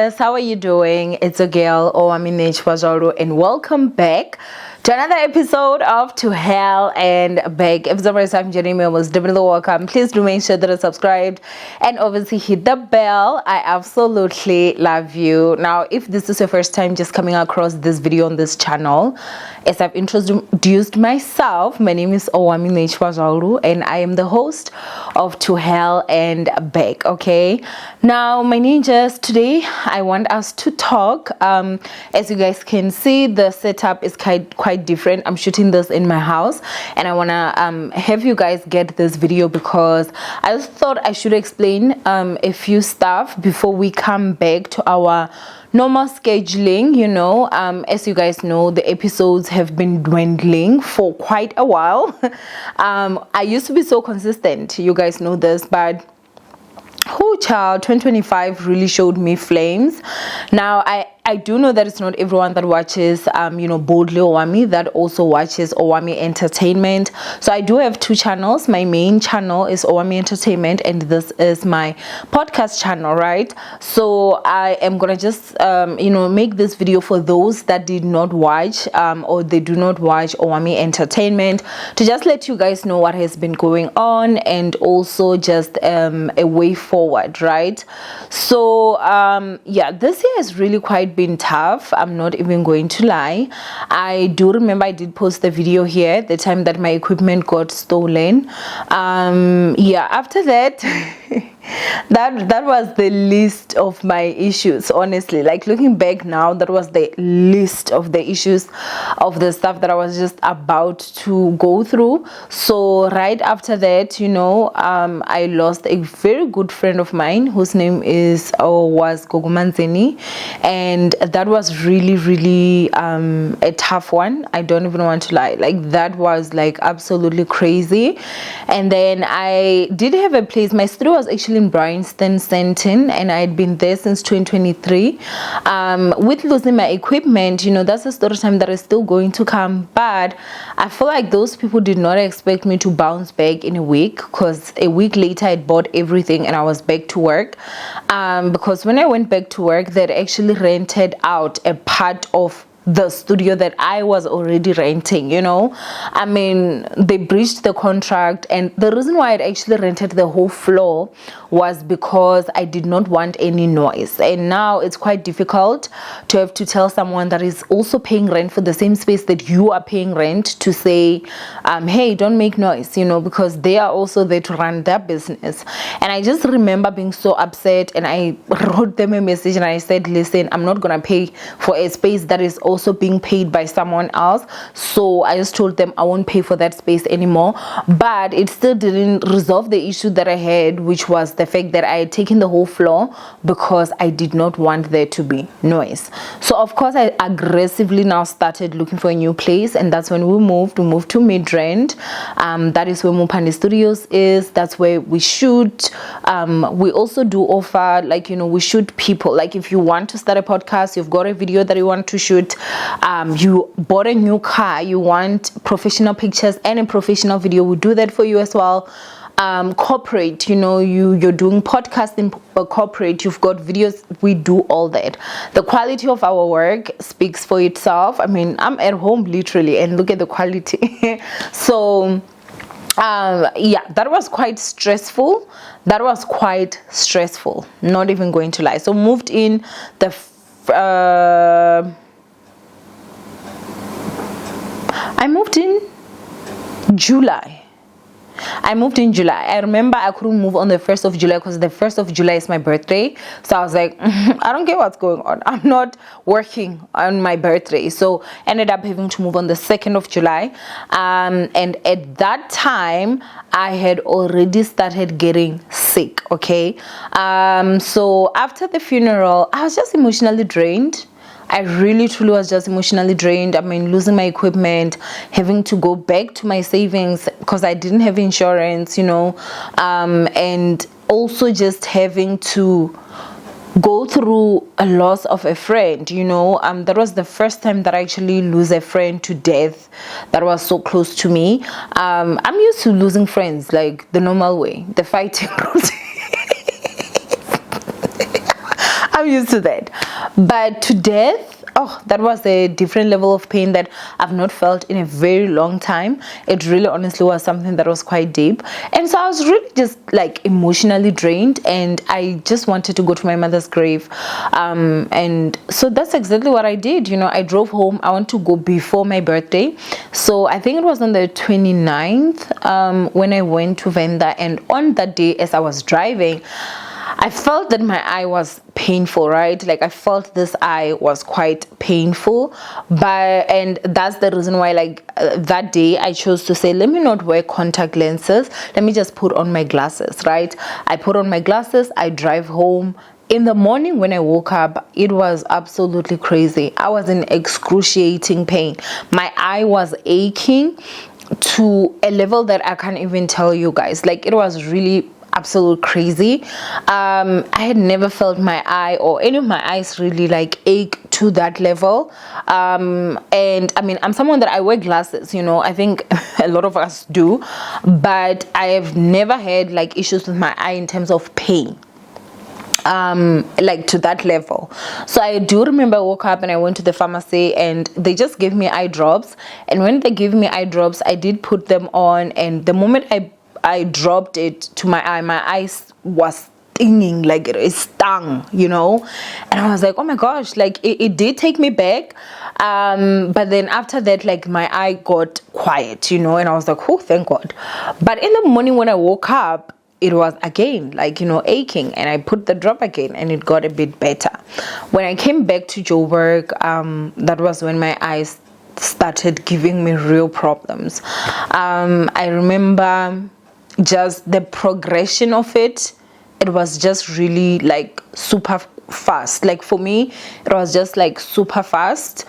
guys, how are you doing? It's a girl, Owamie, and welcome back to another episode of To Hell and Back. If it's the first time joining me, most definitely welcome. Please do make sure that you're subscribed and obviously hit the bell. I absolutely love you. Now, if this is your first time just coming across this video on this channel, as I've introduced myself, my name is Owamie, and I am the host of To Hell and Back. Okay, now my ninjas, today I want us to talk. As you guys can see, the setup is quite different. I'm shooting this in my house, and I want to have you guys get this video because I just thought I should explain a few stuff before we come back to our normal scheduling. As you guys know, the episodes have been dwindling for quite a while. I used to be so consistent, you guys know this, but child, 2025 really showed me flames. Now I do know that it's not everyone that watches Boldly Owamie that also watches Owamie Entertainment. So I do have two channels. My main channel is Owamie Entertainment, and this is my podcast channel, right? So I am gonna just make this video for those that did not watch or they do not watch Owamie Entertainment, to just let you guys know what has been going on, and also just a way forward, right? So this year has really quite been tough. I'm not even going to lie. I do remember I did post the video here the time that my equipment got stolen. After that that was the least of my issues, honestly. Like, looking back now, that was the least of the issues of the stuff that I was just about to go through. So right after that, I lost a very good friend of mine whose name was Gogomanzeni, and that was really a tough one. I don't even want to lie. Like, that was like absolutely crazy. And then I did have a place. My studio was actually in Bryanston, Senton, and I had been there since 2023. With losing my equipment, that's a story time that is still going to come, but I feel like those people did not expect me to bounce back in a week, because a week later I bought everything and I was back to work. Because when I went back to work, they'd actually rented out a part of the studio that I was already renting. They breached the contract, and the reason why I actually rented the whole floor was because I did not want any noise. And now it's quite difficult to have to tell someone that is also paying rent for the same space that you are paying rent to say, hey, don't make noise, because they are also there to run their business. And I just remember being so upset, and I wrote them a message and I said, listen, I'm not gonna pay for a space that is also being paid by someone else. So I just told them I won't pay for that space anymore. But it still didn't resolve the issue that I had, which was the fact that I had taken the whole floor because I did not want there to be noise. So of course I aggressively now started looking for a new place, and that's when we moved to Midrand. That is where Mupande Studios is. That's where we shoot. We also do offer, we shoot people. Like, if you want to start a podcast, you've got a video that you want to shoot, you bought a new car, you want professional pictures and a professional video, we do that for you as well. Corporate, you're doing podcasting, corporate, you've got videos, we do all that. The quality of our work speaks for itself. I'm at home literally, and look at the quality. So that was quite stressful. Not even going to lie. So moved in I moved in July. I remember I couldn't move on the 1st of July because the 1st of July is my birthday. So I was like, I don't care what's going on. I'm not working on my birthday. So ended up having to move on the 2nd of July. And at that time, I had already started getting sick, okay? So after the funeral, I was just emotionally drained. I really truly was just emotionally drained. Losing my equipment, having to go back to my savings because I didn't have insurance, and also just having to go through a loss of a friend. That was the first time that I actually lose a friend to death that was so close to me. I'm used to losing friends like the normal way, the fighting route. I'm used to that. But to death, oh, that was a different level of pain that I've not felt in a very long time. It really honestly was something that was quite deep. And so I was really just like emotionally drained, and I just wanted to go to my mother's grave. And so that's exactly what I did. I drove home. I want to go before my birthday. So I think it was on the 29th when I went to Venda, and on that day as I was driving, I felt that my eye was painful, right? Like I felt this eye was quite painful, and that's the reason why that day I chose to say, let me not wear contact lenses, let me just put on my glasses, right? I put on my glasses, I drive home. In the morning when I woke up, it was absolutely crazy. I was in excruciating pain. My eye was aching to a level that I can't even tell you guys. Like it was really absolute crazy. I had never felt my eye or any of my eyes really like ache to that level. And I mean, I'm someone that I wear glasses, I think a lot of us do, but I have never had like issues with my eye in terms of pain. Like to that level. So I do remember I woke up and I went to the pharmacy and they just gave me eye drops, and when they gave me eye drops, I did put them on, and the moment I dropped it to my eyes was stinging, like it stung, and I was like, oh my gosh, like it did take me back, but then after that, like my eye got quiet, and I was like, oh, thank God. But in the morning when I woke up, it was again like aching, and I put the drop again and it got a bit better. When I came back to Joburg, that was when my eyes started giving me real problems. I remember just the progression of it. It was just really like super fast. Like for me, it was just like super fast.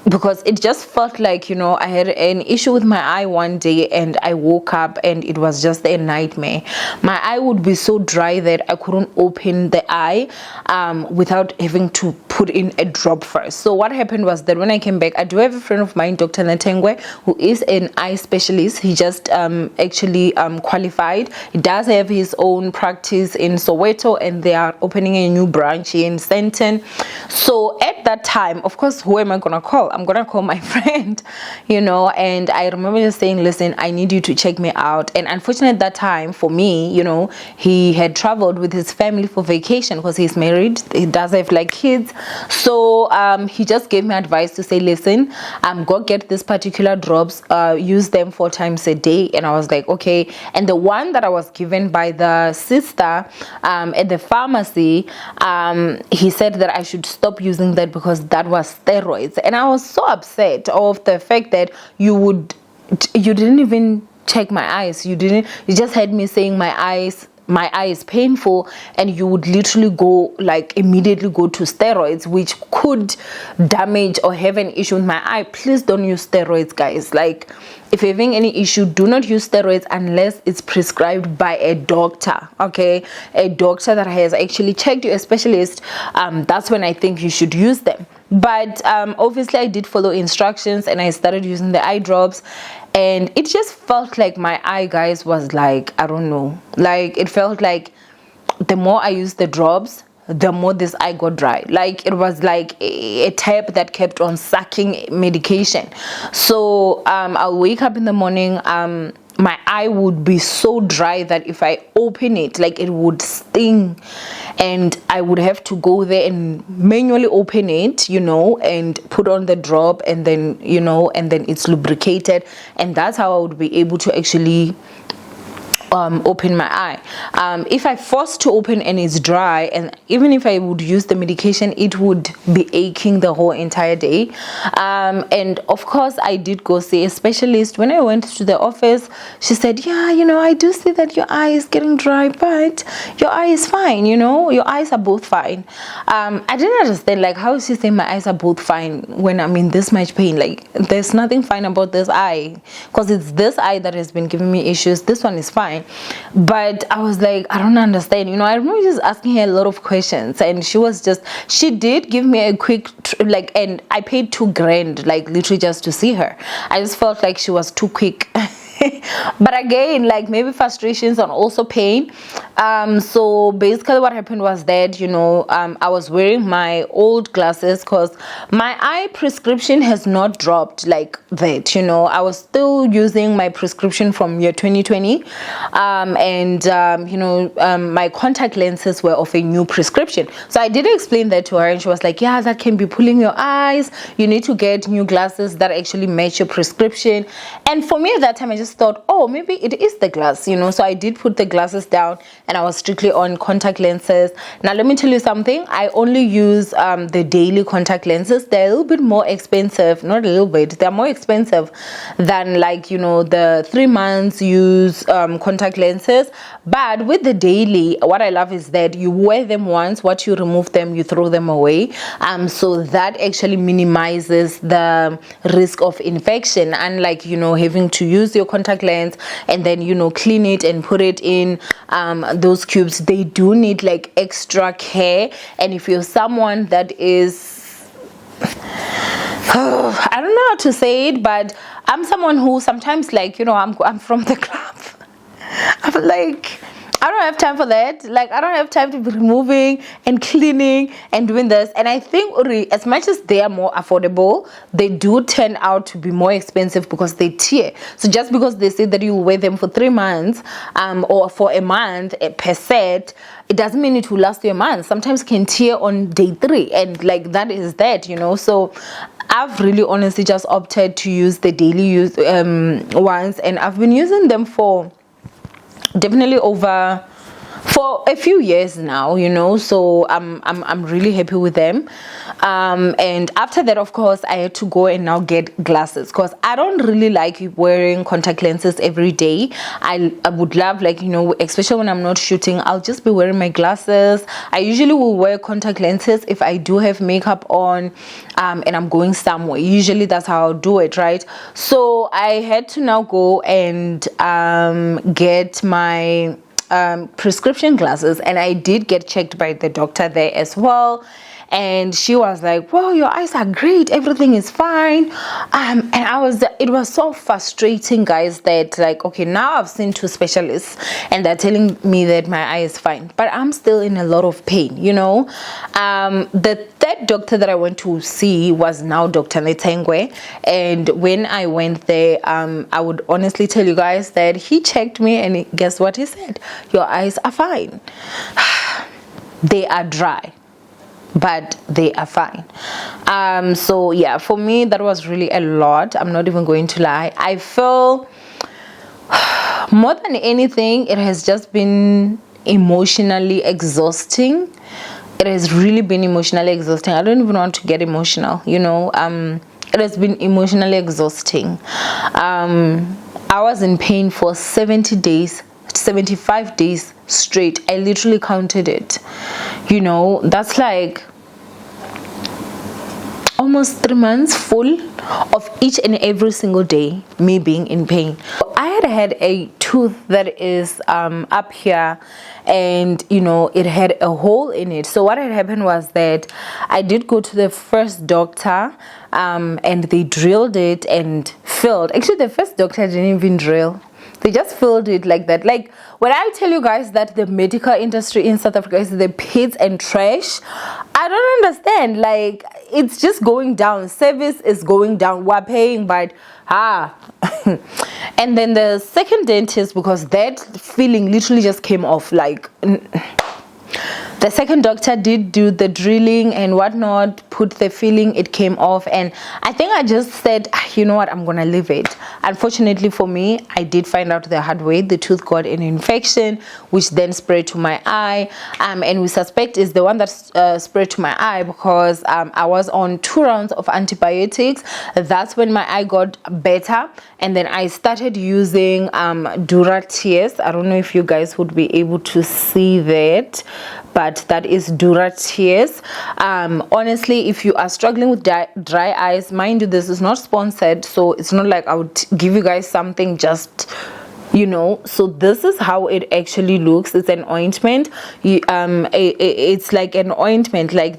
Because it just felt like, I had an issue with my eye one day and I woke up and it was just a nightmare. My eye would be so dry that I couldn't open the eye without having to put in a drop first. So what happened was that when I came back, I do have a friend of mine, Dr. Natengwe, who is an eye specialist. He just actually qualified. He does have his own practice in Soweto, and they are opening a new branch here in Sandton. So at that time, of course, who am I gonna call? I'm gonna call my friend, and I remember just saying, listen, I need you to check me out. And unfortunately at that time for me, he had traveled with his family for vacation because he's married. He does have like kids. So he just gave me advice to say, listen, go get this particular drops, use them 4 times a day. And I was like, okay. And the one that I was given by the sister at the pharmacy, he said that I should stop using that because that was steroids. And I was so upset of the fact that you didn't even check my eyes. You just had me saying my eye is painful, and you would literally immediately go to steroids, which could damage or have an issue with my eye. Please don't use steroids, guys. Like if you're having any issue, do not use steroids unless it's prescribed by a doctor, okay? A doctor that has actually checked you, a specialist. That's when I think you should use them. But obviously I did follow instructions and I started using the eye drops, and it just felt like my eye, guys, was like, I don't know, like it felt like the more I used the drops, the more this eye got dry. Like it was like a tap that kept on sucking medication. So I'll wake up in the morning, my eye would be so dry that if I open it, like it would sting, and I would have to go there and manually open it, and put on the drop, and then it's lubricated, and that's how I would be able to actually open my eye. If I force to open and it's dry, and even if I would use the medication, it would be aching the whole entire day. And of course I did go see a specialist. When I went to the office, she said, yeah, I do see that your eye is getting dry, but your eye is fine, your eyes are both fine. I didn't understand, like, how is she saying my eyes are both fine when I'm in this much pain? Like, there's nothing fine about this eye, because it's this eye that has been giving me issues. This one is fine. But I was like, I don't understand. I remember just asking her a lot of questions, and she did give me a quick and I paid 2 grand, like literally just to see her. I just felt like she was too quick But again, like maybe frustrations and also pain. So basically what happened was that, I was wearing my old glasses because my eye prescription has not dropped like that. I was still using my prescription from year 2020. My contact lenses were of a new prescription. So I did explain that to her, and she was like, yeah, that can be pulling your eyes. You need to get new glasses that actually match your prescription. And for me at that time, I just thought, oh, maybe it is the glass, so I did put the glasses down and I was strictly on contact lenses. Now let me tell you something. I only use the daily contact lenses. They're a little bit more expensive, not a little bit, they're more expensive than like the 3 months use contact lenses. But with the daily, what I love is that you wear them once, once you remove them, you throw them away. So that actually minimizes the risk of infection, unlike having to use your contact lens and then clean it and put it in those cubes. They do need like extra care. And if you're someone that is I don't know how to say it, but I'm someone who sometimes like I'm from the club. I'm like, I don't have time for that. Like, I don't have time to be removing and cleaning and doing this. And I think as much as they are more affordable, they do turn out to be more expensive because they tear. So just because they say that you wear them for 3 months or for a month per set, it doesn't mean it will last you a month. Sometimes it can tear on day 3, and like that is that, So I've really honestly just opted to use the daily use ones, and I've been using them for definitely for a few years now, so I'm really happy with them. And after that, of course, I had to go and now get glasses because I don't really like wearing contact lenses every day. I would love, like, especially when I'm not shooting, I'll just be wearing my glasses. I usually will wear contact lenses if I do have makeup on and I'm going somewhere. Usually that's how I'll do it, right? So I had to now go and get my prescription glasses, and I did get checked by the doctor there as well, and she was like, well, your eyes are great, everything is fine. And it was so frustrating, guys, that like, okay, now I've seen 2 specialists and they're telling me that my eye is fine, but I'm still in a lot of pain. The third doctor that I went to see was now Dr. Netengwe, and when I went there, I would honestly tell you guys that he checked me, and guess what he said? Your eyes are fine. They are dry, but they are fine. So yeah, for me that was really a lot. I'm not even going to lie. I feel more than anything, it has just been emotionally exhausting. It has really been emotionally exhausting. I don't even want to get emotional, it has been emotionally exhausting. I was in pain for 75 days straight. I literally counted it. That's like almost 3 months full of each and every single day me being in pain. I had a tooth that is up here, and it had a hole in it. So what had happened was that I did go to the first doctor, and they drilled it and filled. Actually, the first doctor didn't even drill. They just filled it like that. Like, when I tell you guys that the medical industry in South Africa is the pits and trash, I don't understand. Like, it's just going down. Service is going down. We're paying, but and then the second dentist, because that feeling literally just came off. Like, the second doctor did do the drilling and whatnot, put the filling, it came off, and I think I just said, you know what, I'm gonna leave it. Unfortunately for me, I did find out the hard way. The tooth got an infection, which then spread to my eye, and we suspect is the one that spread to my eye because I was on 2 rounds of antibiotics. That's when my eye got better, and then I started using Dura Tears. I don't know if you guys would be able to see that, but that is Dura Tears. Honestly, if you are struggling with dry eyes, mind you, this is not sponsored, so it's not like I would give you guys something just so this is how it actually looks. It's an ointment. It's like an ointment, like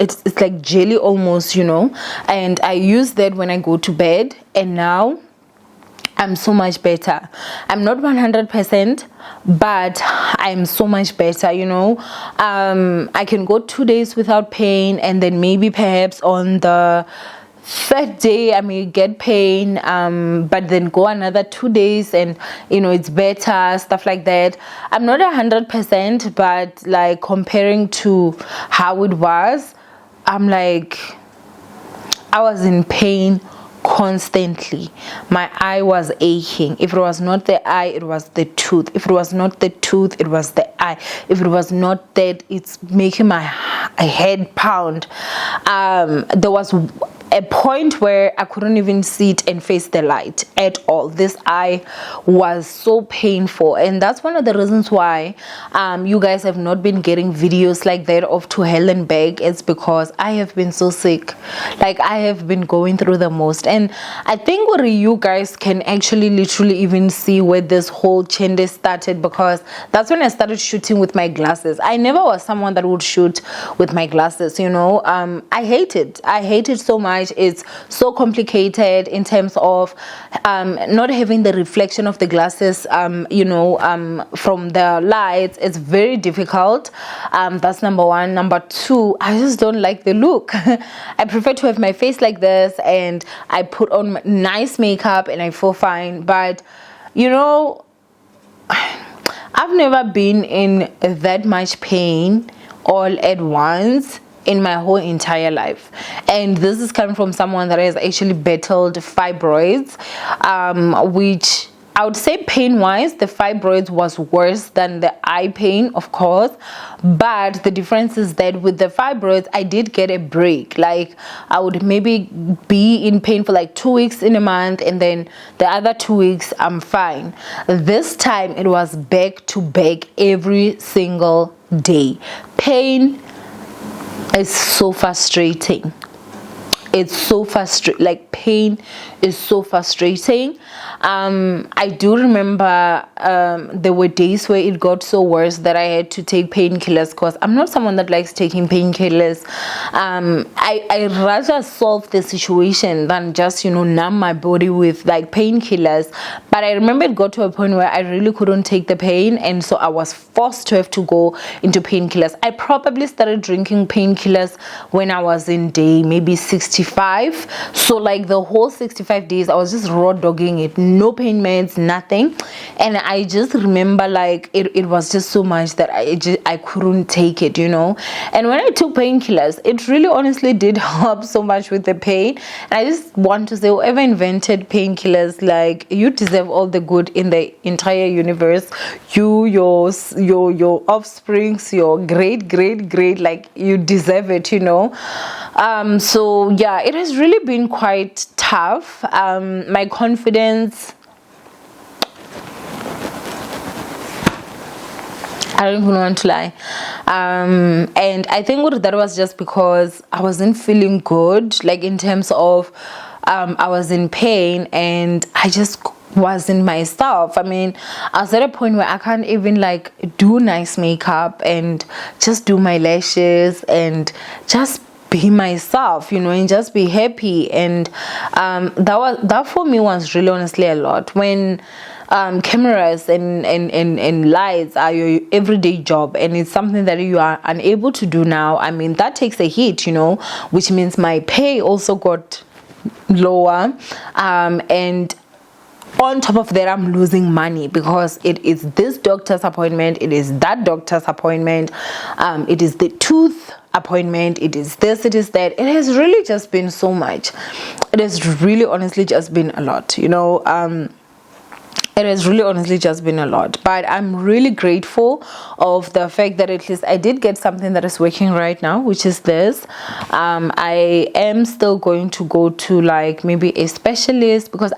it's like jelly almost, and I use that when I go to bed. And now I'm so much better. I'm not 100%, but I'm so much better, you know. I can go 2 days without pain, and then maybe perhaps on the third day I may get pain, but then go another 2 days and, you know, it's better, stuff like that. I'm not 100%, but like comparing to how it was, I'm like, I was in pain constantly. My eye was aching. If it was not the eye, it was the tooth. If it was not the tooth, it was the eye. If it was not that, it's making my head pound. There was a point where I couldn't even sit and face the light at all. This eye was so painful, and that's one of the reasons why you guys have not been getting videos like that of To Hell and Back. It's because I have been so sick. Like, I have been going through the most, and I think what you guys can actually literally even see where this whole chende started, because that's when I started shooting with my glasses. I never was someone that would shoot with my glasses, you know. I hate it so much. It's so complicated in terms of not having the reflection of the glasses, you know, from the lights. It's very difficult. That's number one. Number two, I just don't like the look. I prefer to have my face like this, and I put on nice makeup and I feel fine. But, you know, I've never been in that much pain all at once in my whole entire life, and this is coming from someone that has actually battled fibroids, which I would say pain wise the fibroids was worse than the eye pain, of course, but the difference is that with the fibroids I did get a break. Like, I would maybe be in pain for like 2 weeks in a month, and then the other 2 weeks I'm fine. This time it was back to back every single day. Pain is so frustrating. It's so frustrating. Like, pain is so frustrating. I do remember there were days where it got so worse that I had to take painkillers, because I'm not someone that likes taking painkillers. I rather solve the situation than just, you know, numb my body with like painkillers. But I remember it got to a point where I really couldn't take the pain, and so I was forced to have to go into painkillers. I probably started drinking painkillers when I was in day maybe 65. So like the whole 65 days I was just raw dogging it, no pain meds, nothing. And I just remember like it was just so much that I couldn't take it, you know. And when I took painkillers, it really honestly did help so much with the pain. And I just want to say, whoever invented painkillers, like, you deserve all the good in the entire universe. You, your offsprings, your great, like, you deserve it, you know. So yeah, it has really been quite tough. My confidence, I don't even want to lie. And I think that was just because I wasn't feeling good, like in terms of I was in pain and I just wasn't myself. I mean, I was at a point where I can't even like do nice makeup and just do my lashes and just be myself, you know, and just be happy. And that for me was really honestly a lot. When cameras and lights are your everyday job, and it's something that you are unable to do now, I mean, that takes a hit, you know, which means my pay also got lower, and on top of that, I'm losing money because it is this doctor's appointment, it is that doctor's appointment, it is the tooth appointment, it is this, it is that. It has really just been so much. It has really honestly just been a lot, you know. It has really honestly just been a lot, but I'm really grateful of the fact that at least I did get something that is working right now, which is this. I am still going to go to like maybe a specialist because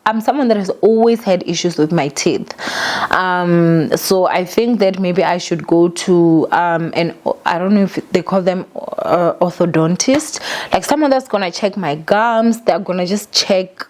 I'm someone that has always had issues with my teeth. So I think that maybe I should go to and I don't know if they call them orthodontist, like someone that's gonna check my gums. They're gonna just check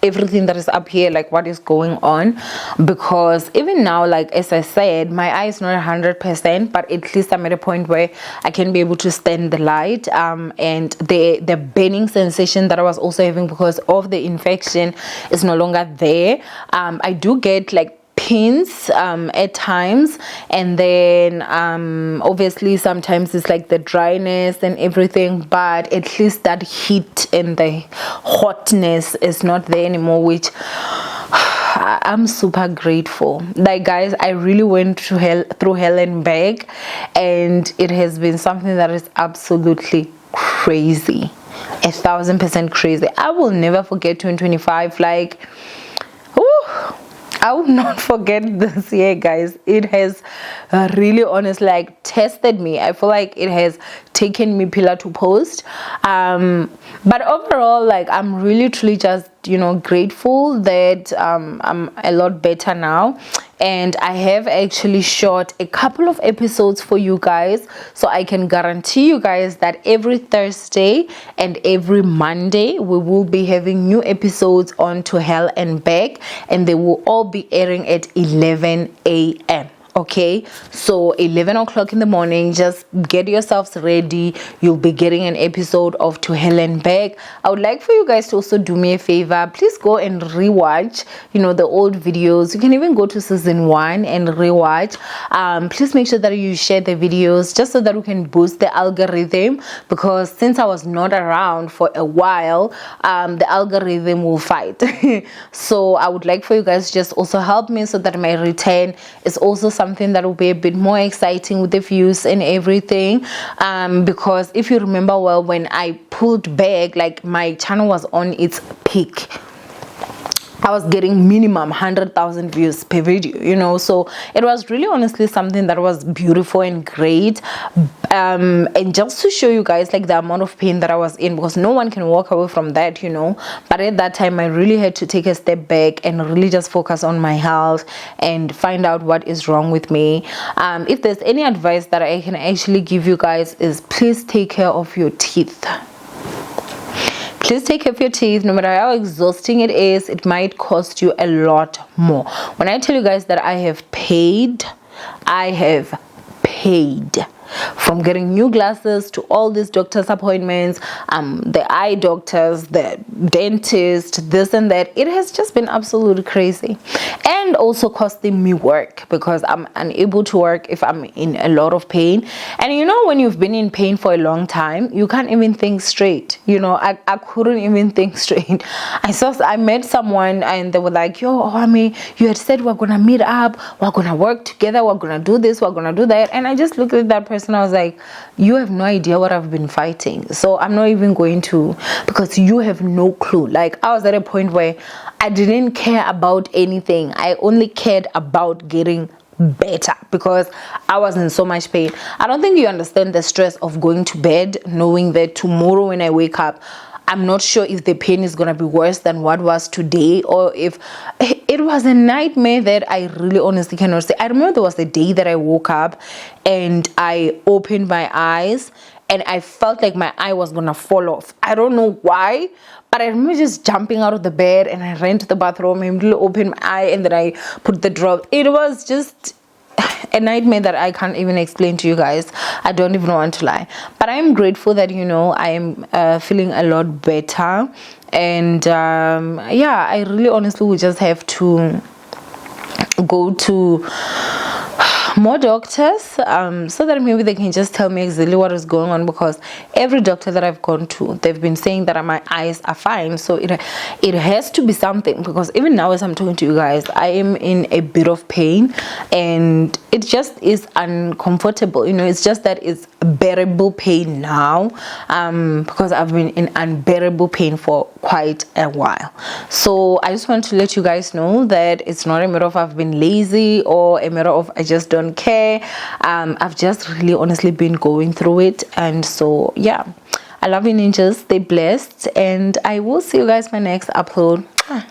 everything that is up here, like what is going on, because even now, like as I said, my eye is not 100%, but at least I'm at a point where I can be able to stand the light, and the burning sensation that I was also having because of the infection is no longer there. I do get like pins at times, and then obviously sometimes it's like the dryness and everything, but at least that heat and the hotness is not there anymore, which I'm super grateful. Like guys, I really went through hell and back, and it has been something that is absolutely crazy, 1,000% crazy. I will never forget 2025. Like, whew, I will not forget this year, guys. It has really honestly like tested me. I feel like it has taken me pillar to post, but overall, like, I'm really truly just, you know, grateful that I'm a lot better now, and I have actually shot a couple of episodes for you guys, so I can guarantee you guys that every Thursday and every Monday we will be having new episodes on To Hell and Back, and they will all be airing at 11 a.m. Okay, so 11 o'clock in the morning, just get yourselves ready. You'll be getting an episode of To Hell and Back. I would like for you guys to also do me a favor. Please go and rewatch, you know, the old videos. You can even go to season 1 and rewatch. Please make sure that you share the videos just so that we can boost the algorithm, because since I was not around for a while, the algorithm will fight. So I would like for you guys to just also help me so that my return is also something that will be a bit more exciting with the views and everything, because if you remember well, when I pulled back, like, my channel was on its peak. I was getting minimum 100,000 views per video, you know, so it was really honestly something that was beautiful and great, and just to show you guys like the amount of pain that I was in, because no one can walk away from that, you know, but at that time I really had to take a step back and really just focus on my health and find out what is wrong with me. If there's any advice that I can actually give you guys, is please take care of your teeth. Please take care of your teeth. No matter how exhausting it is, it might cost you a lot more. When I tell you guys that I have paid from getting new glasses to all these doctor's appointments, the eye doctors, the dentist, this and that, it has just been absolutely crazy, and also costing me work, because I'm unable to work if I'm in a lot of pain. And you know, when you've been in pain for a long time, you can't even think straight. You know, I couldn't even think straight. I met someone and they were like, yo, Owamie, you had said we're gonna meet up, we're gonna work together, we're gonna do this, we're gonna do that. And I just looked at that person, I was like, you have no idea what I've been fighting, so I'm not even going to, because you have no clue. Like, I was at a point where I didn't care about anything. I only cared about getting better, because I was in so much pain. I don't think you understand the stress of going to bed knowing that tomorrow when I wake up, I'm not sure if the pain is going to be worse than what was today, or if it was a nightmare that I really honestly cannot say. I remember there was a day that I woke up and I opened my eyes and I felt like my eye was going to fall off. I don't know why, but I remember just jumping out of the bed and I ran to the bathroom and opened my eye, and then I put the drop. It was just a nightmare that I can't even explain to you guys. I don't even want to lie, but I'm grateful that, you know, I am feeling a lot better, and yeah, I really honestly would just have to go to more doctors, so that maybe they can just tell me exactly what is going on, because every doctor that I've gone to, they've been saying that my eyes are fine. So it has to be something, because even now as I'm talking to you guys, I am in a bit of pain and it just is uncomfortable, you know. It's just that it's bearable pain now, because I've been in unbearable pain for quite a while. So I just want to let you guys know that it's not a matter of I've been lazy or a matter of I just don't care. I've just really honestly been going through it, and so yeah, I love you ninjas, stay blessed, and I will see you guys my next upload. Bye.